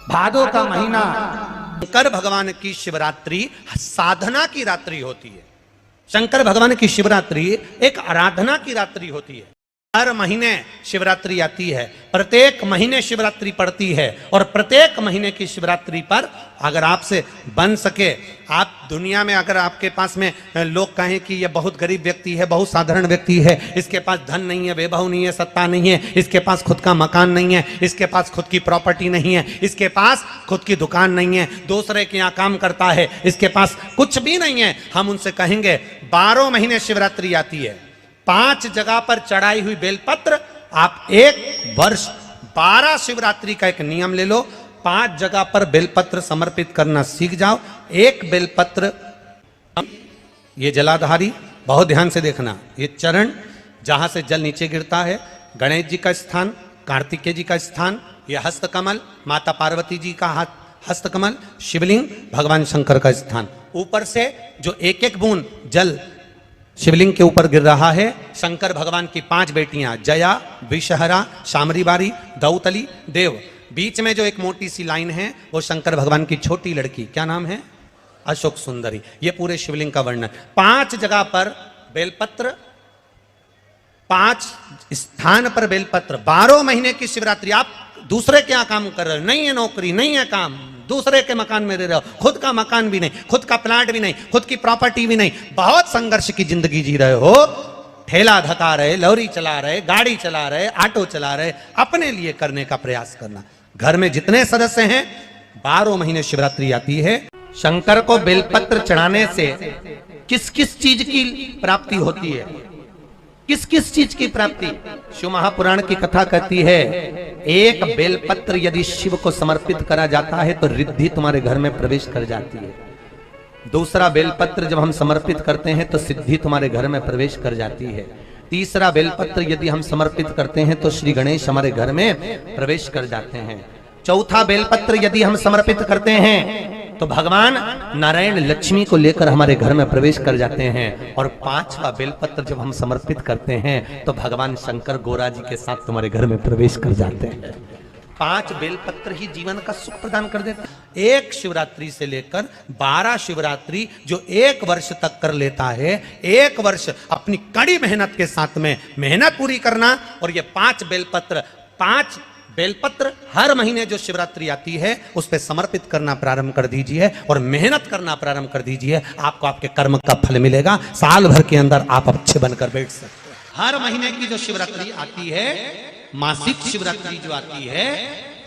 भादो का महीना शंकर भगवान की शिवरात्रि साधना की रात्रि होती है। शंकर भगवान की शिवरात्रि एक आराधना की रात्रि होती है। हर महीने शिवरात्रि आती है, प्रत्येक महीने शिवरात्रि पड़ती है और प्रत्येक महीने की शिवरात्रि पर अगर आपसे बन सके, आप दुनिया में अगर आपके पास में लोग कहें कि यह बहुत गरीब व्यक्ति है, बहुत साधारण व्यक्ति है, इसके पास धन नहीं है, वैभव नहीं है, सत्ता नहीं है, इसके पास खुद का मकान नहीं है, इसके पास खुद की प्रॉपर्टी नहीं है, इसके पास खुद की दुकान नहीं है, दूसरे के यहाँ काम करता है, इसके पास कुछ भी नहीं है, हम उनसे कहेंगे 12 महीने शिवरात्रि आती है, 5 जगह पर चढ़ाई हुई बेलपत्र, आप एक वर्ष 12 शिवरात्रि का एक नियम ले लो, 5 जगह पर बेलपत्र समर्पित करना सीख जाओ। एक बेलपत्र, ये जलाधारी, बहुत ध्यान से देखना, ये चरण जहां से जल नीचे गिरता है, गणेश जी का स्थान, कार्तिकेय जी का स्थान, ये हस्तकमल माता पार्वती जी का हस्तकमल, शिवलिंग भगवान शंकर का स्थान, ऊपर से जो एक एक बूंद जल शिवलिंग के ऊपर गिर रहा है, शंकर भगवान की 5 बेटियां जया, विषहरा, शामरी बारी, दौतली, देव, बीच में जो एक मोटी सी लाइन है वो शंकर भगवान की छोटी लड़की, क्या नाम है, अशोक सुंदरी। ये पूरे शिवलिंग का वर्णन। 5 जगह पर बेलपत्र, 5 स्थान पर बेलपत्र, 12 महीने की शिवरात्रि। आप दूसरे क्या काम कर रहे हो, नहीं है नौकरी, नहीं है काम, दूसरे के मकान में रह रहे हो, खुद का मकान भी नहीं, खुद का प्लाट भी नहीं, खुद की प्रॉपर्टी भी नहीं, बहुत संघर्ष की जिंदगी जी रहे हो, ठेला धका रहे, लॉरी चला रहे, गाड़ी चला रहे, ऑटो चला रहे, अपने लिए करने का प्रयास करना। घर में जितने सदस्य हैं 12 महीने शिवरात्रि आती है। शंकर को बेलपत्र चढ़ाने से किस किस चीज की प्राप्ति होती है, किस किस चीज की प्राप्ति? शिव महापुराण की कथा कहती है, एक बेलपत्र यदि शिव को समर्पित करा जाता है तो रिद्धि तुम्हारे घर में प्रवेश कर जाती है। दूसरा बेलपत्र जब हम समर्पित करते हैं तो सिद्धि तुम्हारे घर में प्रवेश कर जाती है। तीसरा बेलपत्र यदि हम समर्पित करते हैं तो श्री गणेश हमारे घर में प्रवेश कर जाते हैं। चौथा बेलपत्र यदि हम समर्पित करते हैं तो भगवान नारायण लक्ष्मी को लेकर हमारे घर में प्रवेश कर जाते हैं। और 5वां बेलपत्र जब हम समर्पित करते हैं तो भगवान शंकर गोरा जी के साथ तुम्हारे घर में प्रवेश कर जाते हैं। 5 बेलपत्र ही जीवन का सुख प्रदान कर देते हैं। एक शिवरात्रि से लेकर 12 शिवरात्रि जो 1 वर्ष तक कर लेता है, 1 वर्ष अपनी कड़ी मेहनत के साथ में मेहनत पूरी करना। और ये 5 बेलपत्र हर महीने जो शिवरात्रि आती है उस पर समर्पित करना प्रारंभ कर दीजिए और मेहनत करना प्रारंभ कर दीजिए। आपको आपके कर्म का फल मिलेगा, साल भर के अंदर आप अच्छे बनकर बैठ सकते हैं। हर महीने की जो शिवरात्रि आती है, मासिक शिवरात्रि जो आती है,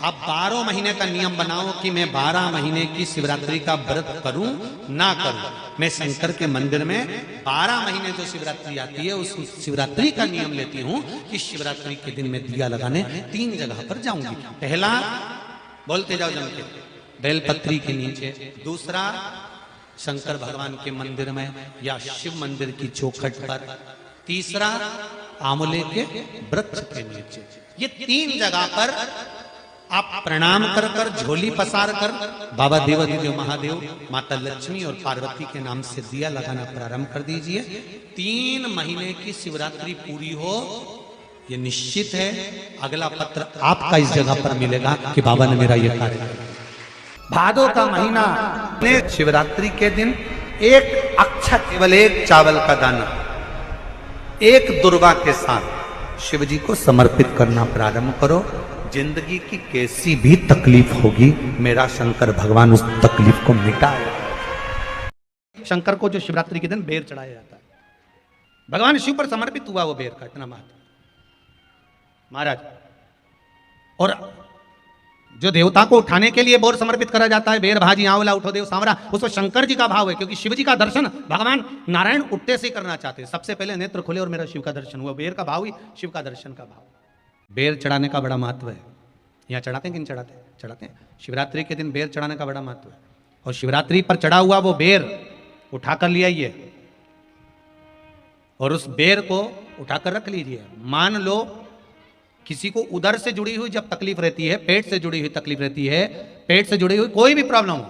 आप 12 महीने का नियम बनाओ कि मैं 12 महीने की शिवरात्रि का व्रत करूं ना करूं। मैं शंकर के मंदिर में 12 महीने जो शिवरात्रि आती है उस शिवरात्रि का नियम लेती हूं कि शिवरात्रि के दिन मैं दिया लगाने 3 जगह पर जाऊंगी। पहला, बोलते जाओ जम के, बेलपत्री के नीचे। दूसरा, शंकर भगवान के मंदिर में या शिव मंदिर की चौखट पर। तीसरा, आंवले के वृक्ष के नीचे। ये 3 जगह पर आप प्रणाम कर कर, झोली पसार कर बाबा देवाधिदेव महादेव, माता लक्ष्मी और पार्वती के नाम से दिया लगाना प्रारंभ कर दीजिए। 3 महीने की शिवरात्रि पूरी हो, ये निश्चित है अगला पत्र आपका इस जगह पर मिलेगा कि बाबा ने मेरा ये कार्य किया। भादो का महीना, शिवरात्रि के दिन एक अक्षत, केवल 1 चावल का दाना 1 दुर्वा के साथ शिव जी को समर्पित करना प्रारंभ करो। जिंदगी की कैसी भी तकलीफ होगी, मेरा शंकर भगवान उस तकलीफ को मिटाएगा। शंकर को जो शिवरात्रि के दिन बेर चढ़ाया जाता है, भगवान शिव पर समर्पित हुआ वो बेर का इतना महत्व महाराज। और जो देवता को उठाने के लिए बोर समर्पित करा जाता है, बेर भाजी आंवला उठो देव सांवरा, उसमें शंकर जी का भाव है, क्योंकि शिव जी का दर्शन भगवान नारायण उठते से करना चाहते हैं। सबसे पहले नेत्र खुले और मेरा शिव का दर्शन हुआ, बेर का भाव ही शिव का दर्शन का भाव। बेर चढ़ाने का बड़ा महत्व है। यहाँ चढ़ाते हैं कि नहीं चढ़ाते? चढ़ाते हैं। शिवरात्रि के दिन बेर चढ़ाने का बड़ा महत्व है। और शिवरात्रि पर चढ़ा हुआ वो बेर उठाकर ले आइए और उस बेर को उठाकर रख लीजिए। मान लो किसी को उदर से जुड़ी हुई जब तकलीफ रहती है, पेट से जुड़ी हुई तकलीफ रहती है, पेट से जुड़ी हुई कोई भी प्रॉब्लम हो,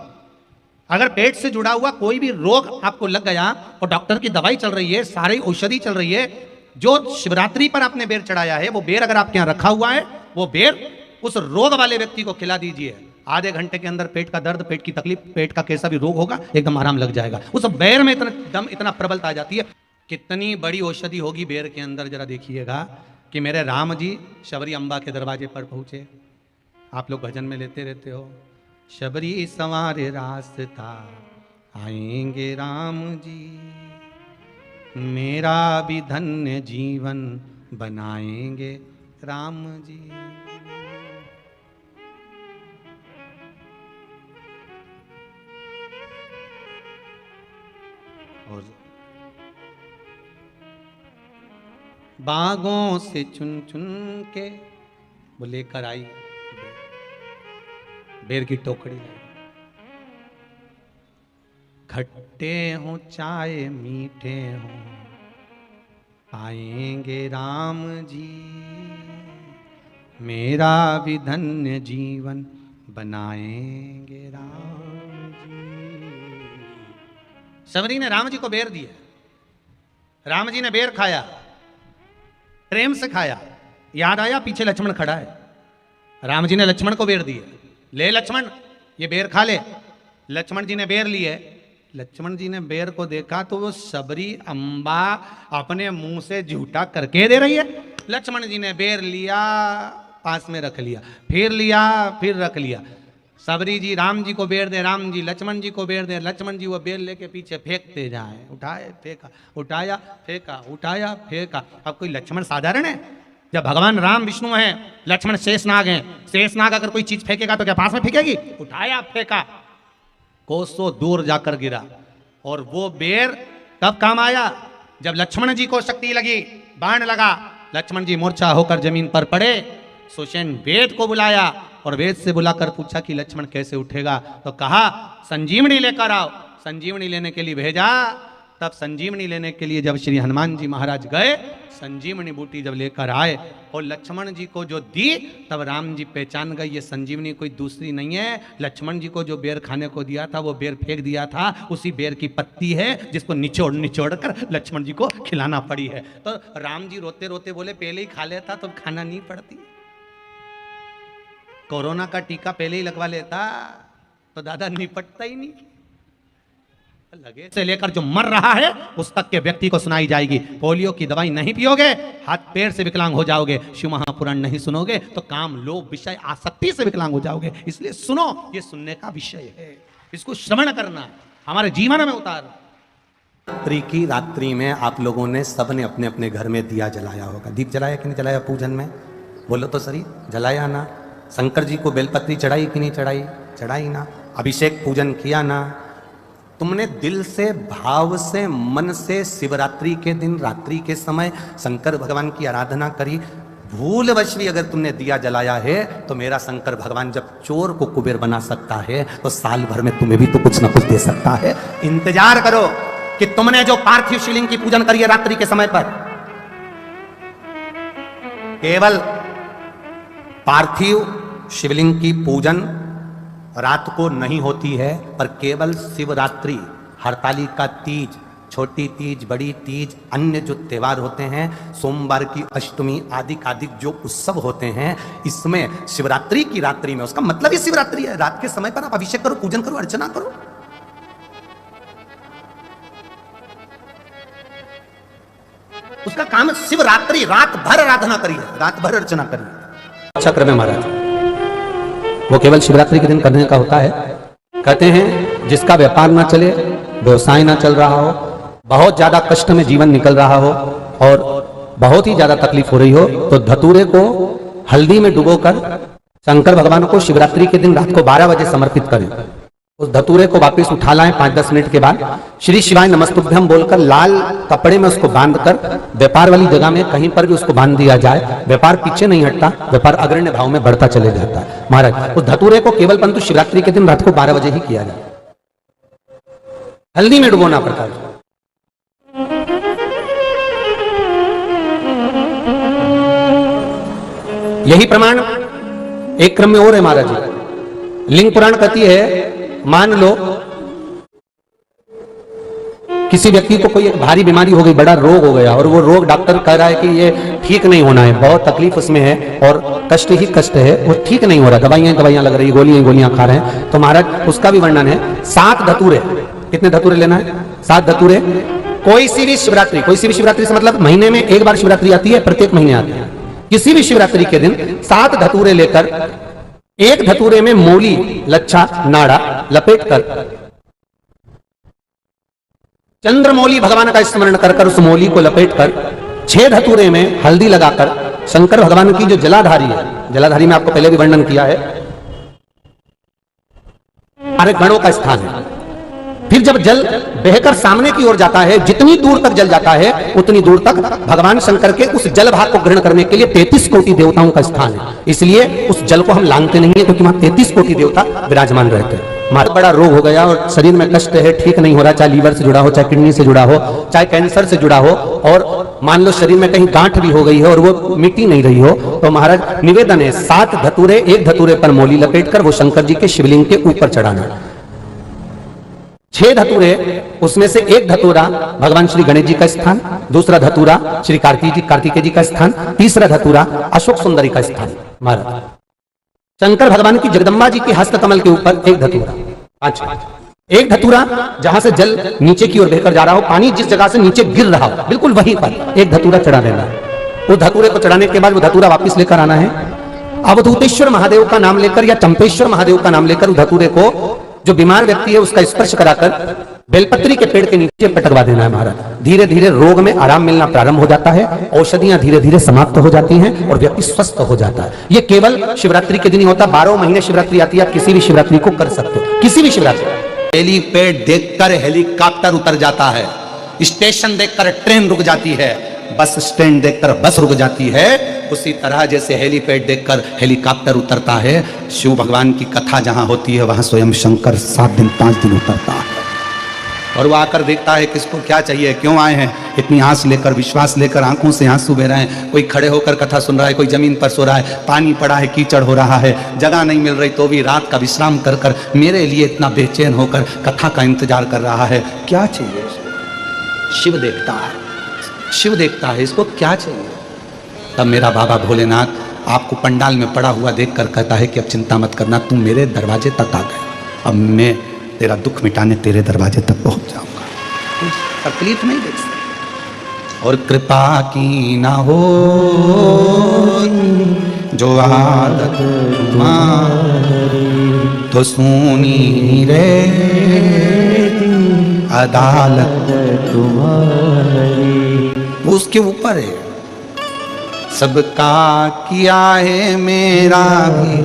अगर पेट से जुड़ा हुआ कोई भी रोग आपको लग गया और डॉक्टर की दवाई चल रही है, सारी औषधि चल रही है, जो शिवरात्रि पर आपने बेर चढ़ाया है वो बेर अगर आपके यहाँ रखा हुआ है, वो बेर उस रोग वाले व्यक्ति को खिला दीजिए। आधे घंटे के अंदर पेट का दर्द, पेट की तकलीफ, पेट का कैसा भी रोग होगा एकदम आराम लग जाएगा। उस बेर में इतना दम, इतना प्रबलता आ जाती है। कितनी बड़ी औषधि होगी बेर के अंदर, जरा देखिएगा कि मेरे राम जी शबरी अम्बा के दरवाजे पर पहुंचे। आप लोग भजन में लेते रहते हो, शबरी संवारे रास्ता आएंगे राम जी, मेरा भी धन्य जीवन बनाएंगे राम जी। और बागों से चुन चुन के वो लेकर आई बेर की टोकरी, खट्टे हो चाहे मीठे हो आएंगे राम जी, मेरा भी धन्य जीवन बनाएंगे राम जी। शबरी ने राम जी को बेर दिया, राम जी ने बेर खाया, प्रेम से खाया। याद आया पीछे लक्ष्मण खड़ा है, राम जी ने लक्ष्मण को बेर दिया, ले लक्ष्मण ये बेर खा ले। लक्ष्मण जी ने बेर लिए, लक्ष्मण जी ने बेर को देखा तो वो शबरी अम्बा अपने मुंह से झूठा करके दे रही है। लक्ष्मण जी ने बेर लिया, पास में रख लिया, फिर लिया, फिर रख लिया। शबरी जी राम जी को बेर दे, राम जी लक्ष्मण जी को बेर दे, लक्ष्मण जी वो बेर लेके पीछे फेंकते जाए, उठाए फेंका, उठाया फेंका, उठाया फेंका। अब कोई लक्ष्मण साधारण है? जब भगवान राम विष्णु हैं, लक्ष्मण शेषनाग हैं, शेषनाग अगर कोई चीज फेंकेगा तो क्या पास में फेंकेगी? उठाया फेंका, कोसों दूर जाकर गिरा। और वो बेर कब काम आया? जब लक्ष्मण जी को शक्ति लगी, बाण लगा, लक्ष्मण जी मूर्छा होकर जमीन पर पड़े। सुषेण वेद को बुलाया और वेद से बुलाकर पूछा कि लक्ष्मण कैसे उठेगा, तो कहा संजीवनी लेकर आओ। संजीवनी लेने के लिए भेजा। तब संजीवनी लेने के लिए जब श्री हनुमान जी महाराज गए, संजीवनी बूटी जब लेकर आए और लक्ष्मण जी को जो दी, तब राम जी पहचान गए ये संजीवनी कोई दूसरी नहीं है। लक्ष्मण जी को जो बेर खाने को दिया था वो बेर फेंक दिया था, उसी बेर की पत्ती है जिसको निचोड़ निचोड़ कर लक्ष्मण जी को खिलाना पड़ी है। तो राम जी रोते रोते बोले पहले ही खा लेता तो खाना नहीं पड़ती, कोरोना का टीका पहले ही लगवा लेता तो दादा निपटता ही नहीं। लगे से लेकर जो मर रहा है उस तक के व्यक्ति को सुनाई जाएगी। पोलियो की दवाई नहीं पियोगे, हाथ पैर से विकलांग हो जाओगे। शिव महापुराण नहीं सुनोगे तो काम, लोभ, विषय, आसक्ति से विकलांग हो जाओगे। इसलिए सुनो, ये सुनने का विषय है, इसको श्रवण करना, हमारे जीवन में उतारो। रात्रि की रात्रि में आप लोगों ने सबने अपने अपने घर में दिया जलाया होगा। दीप जलाया कि नहीं जलाया? पूजन में बोलो तो सही, जलाया ना? शंकर जी को बेलपत्री चढ़ाई कि नहीं चढ़ाई? चढ़ाई ना? अभिषेक पूजन किया ना? तुमने दिल से, भाव से, मन से शिवरात्रि के दिन रात्रि के समय शंकर भगवान की आराधना करी। भूलवश भी अगर तुमने दिया जलाया है तो मेरा शंकर भगवान जब चोर को कुबेर बना सकता है तो साल भर में तुम्हें भी तो कुछ ना कुछ दे सकता है। इंतजार करो कि तुमने जो पार्थिव शिवलिंग की पूजन करी है रात्रि के समय पर, केवल पार्थिव शिवलिंग की पूजन रात को नहीं होती है, पर केवल शिवरात्रि, हरतालिका तीज, छोटी तीज, बड़ी तीज, अन्य जो त्योहार होते हैं, सोमवार की अष्टमी आदि आदि जो उत्सव होते हैं, इसमें शिवरात्रि की रात्रि में, उसका मतलब ही शिवरात्रि है, रात के समय पर आप अभिषेक करो, पूजन करो, अर्चना करो। उसका काम शिवरात्रि, रात भर आराधना करिए, रात भर अर्चना करिए। चक्र में महाराज वो केवल शिवरात्रि के दिन करने का होता है। कहते हैं जिसका व्यापार ना चले, व्यवसाय ना चल रहा हो, बहुत ज्यादा कष्ट में जीवन निकल रहा हो और बहुत ही ज्यादा तकलीफ हो रही हो, तो धतूरे को हल्दी में डुबोकर शंकर भगवान को शिवरात्रि के दिन रात को 12 बजे समर्पित करें। उस धतूरे को वापस उठा लाएं 5-10 मिनट के बाद, श्री शिवाय नमस्तुभ्यम बोलकर लाल कपड़े में उसको बांधकर व्यापार वाली जगह में कहीं पर भी उसको बांध दिया जाए। व्यापार पीछे नहीं हटता, व्यापार अग्रण्य भाव में बढ़ता चले जाता है। महाराज उस धतूरे को केवल परंतु शिवरात्रि के दिन रात को 12 बजे ही किया जाए, हल्दी में डुबोना पड़ता है। यही प्रमाण एक क्रम में और है महाराज जी। लिंग पुराण कहती है, मान लो किसी व्यक्ति को कोई एक भारी बीमारी हो गई, बड़ा रोग हो गया, और वो रोग डॉक्टर कह रहा है कि ये ठीक नहीं होना है, बहुत तकलीफ उसमें है और कष्ट ही कष्ट है, वो ठीक नहीं हो रहा, दवाइयां लग रही, गोलियां खा रहे हैं, तो महाराज उसका भी वर्णन है। 7 धतूरे, कितने धतूरे लेना है? 7 धतूरे। कोई सी भी शिवरात्रि से मतलब महीने में एक बार शिवरात्रि आती है, प्रत्येक महीने आती है। किसी भी शिवरात्रि के दिन 7 धतूरे लेकर, एक धतूरे में मूली, लच्छा, नाड़ा लपेटकर, चंद्रमौली भगवान का स्मरण कर उस मौली को लपेटकर 6 धतूरे में हल्दी लगाकर शंकर भगवान की जो जलाधारी है, जलाधारी में आपको पहले भी वर्णन किया है, हमारे गणों का स्थान है। फिर जब जल बहकर सामने की ओर जाता है, जितनी दूर तक जल जाता है उतनी दूर तक भगवान शंकर के उस जल भाग को ग्रहण करने के लिए 33 कोटि देवताओं का स्थान है। इसलिए उस जल को हम लांघते नहीं है, क्योंकि वहां 33 कोटि देवता विराजमान रहते हैं। हमारा बड़ा रोग हो गया और शरीर में कष्ट है, ठीक नहीं हो रहा, चाहे लीवर से जुड़ा हो, चाहे किडनी से जुड़ा हो, चाहे कैंसर से जुड़ा हो, और मान लो शरीर में कहीं गांठ भी हो गई है और वो मिट्टी नहीं रही हो, तो महाराज निवेदन है 7 धतूरे, एक धतूरे पर मौली लपेटकर वो शंकर जी के शिवलिंग के ऊपर चढ़ाना। 6 धतूरे, उसमें से एक धतूरा भगवान श्री गणेश जी का स्थान, दूसरा धतूरा श्री कार्तिकेय जी का स्थान, तीसरा धतूरा अशोक सुंदरी का स्थान। महाराज शंकर भगवान की जगदम्बा जी के हस्त कमल के ऊपर एक धतूरा, 5, एक धतूरा जहां से जल नीचे की ओर बहकर जा रहा हो, पानी जिस जगह से नीचे गिर रहा हो बिल्कुल वहीं पर एक धतूरा चढ़ा देना है। वो धतूरे को चढ़ाने के बाद वो धतूरा वापस लेकर आना है। अवधूतेश्वर महादेव का नाम लेकर या चंपेश्वर महादेव का नाम लेकर उस धतूरे को, जो बीमार व्यक्ति है उसका स्पर्श कराकर बेलपत्री के पेड़ के नीचे पटकवा देना है। महाराज धीरे धीरे रोग में आराम मिलना प्रारंभ हो जाता है, औषधियां धीरे धीरे समाप्त हो जाती हैं और व्यक्ति स्वस्थ हो जाता है। ये केवल शिवरात्रि के दिन ही होता, 12 महीने शिवरात्रि आती है, आप किसी भी शिवरात्रि को कर सकते हो, किसी भी शिवरात्रि। हेलीपैड देखकर हेलीकॉप्टर उतर जाता है, स्टेशन देखकर ट्रेन रुक जाती है, बस स्टैंड देखकर बस रुक जाती है, उसी तरह जैसे हेलीपैड देखकर हेलीकॉप्टर उतरता है, शिव भगवान की कथा जहां होती है वहां स्वयं शंकर 7 दिन 5 दिन उतरता है और वो आकर देखता है किसको क्या चाहिए, क्यों आए हैं, इतनी आस लेकर, विश्वास लेकर, आंखों से आंसू बह रहे हैं। कोई खड़े होकर कथा सुन रहा है, कोई जमीन पर सो रहा है, पानी पड़ा है, कीचड़ हो रहा है, जगह नहीं मिल रही तो भी रात का विश्राम कर कर मेरे लिए इतना बेचैन होकर कथा का इंतजार कर रहा है। क्या चाहिए? शिव देखता है, शिव देखता है, इसको क्या चाहिए? तब मेरा बाबा भोलेनाथ आपको पंडाल में पड़ा हुआ देखकर कहता है कि अब चिंता मत करना, तुम मेरे दरवाजे तक आ गए, अब मैं तेरा दुख मिटाने तेरे दरवाजे तक पहुंच जाऊंगा, तकलीफ नहीं देख सकता। और कृपा की ना हो जो आदत तो सुनी रे अदालत तुम्हारी, उसके ऊपर है। सबका किया है मेरा भी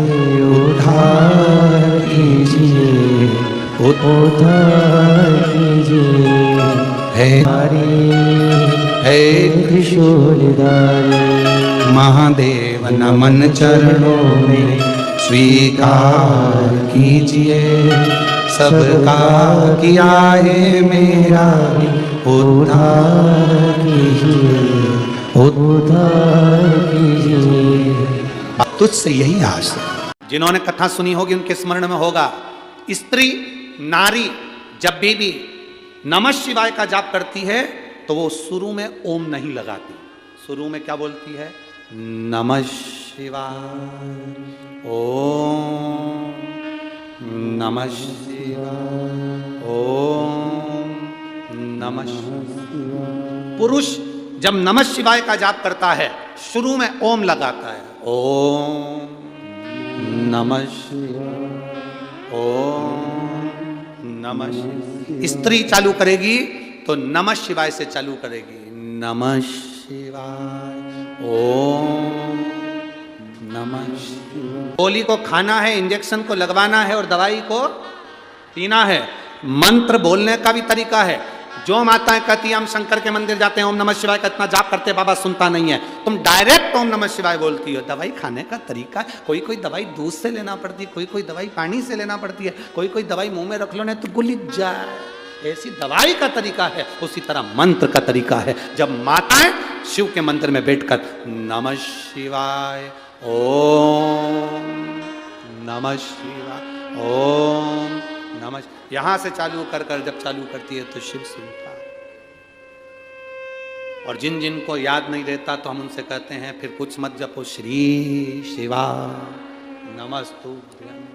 उद्धार कीजिए, उद्धार कीजिए, है त्रिशूलधारी महादेव नमन चरणों में स्वीकार कीजिए, सबका किया है मेरा भी उद्धार कीजिए, उद्धार कीजिए। तुझसे यही आस है। जिन्होंने कथा सुनी होगी उनके स्मरण में होगा, स्त्री नारी जब भी नमः शिवाय का जाप करती है तो वो शुरू में ओम नहीं लगाती, शुरू में क्या बोलती है? नमः शिवाय, ओम नमः शिवाय, ओम नमः शिवाय। पुरुष जब नमः शिवाय का जाप करता है शुरू में ओम लगाता है, ओम नमः शिवाय, ओम नमः शिवाय। स्त्री चालू करेगी तो नमः शिवाय से चालू करेगी, नमः शिवाय, ओम नमः शिवाय। गोली को खाना है, इंजेक्शन को लगवाना है और दवाई को पीना है। मंत्र बोलने का भी तरीका है। जो माताएं कहती हैं हम शंकर के मंदिर जाते हैं, ओम नमः शिवाय का इतना जाप करते, बाबा सुनता नहीं है, तुम डायरेक्ट ओम नमः शिवाय बोलती हो। दवाई खाने का तरीका, कोई कोई दवाई दूध से लेना पड़ती है, कोई कोई दवाई पानी से लेना पड़ती है, कोई कोई दवाई मुंह में रख लो नहीं तो गुलिक जाए, ऐसी दवाई का तरीका है। उसी तरह मंत्र का तरीका है। जब माताएं शिव के मंदिर में बैठकर नमः शिवाय, ओम नमः शिवाय, ओम नमः, यहां से चालू कर कर जब चालू करती है तो शिव सुनता है। और जिन जिन को याद नहीं रहता तो हम उनसे कहते हैं फिर कुछ मत जपो, श्री शिवा नमस्तुभ्यं।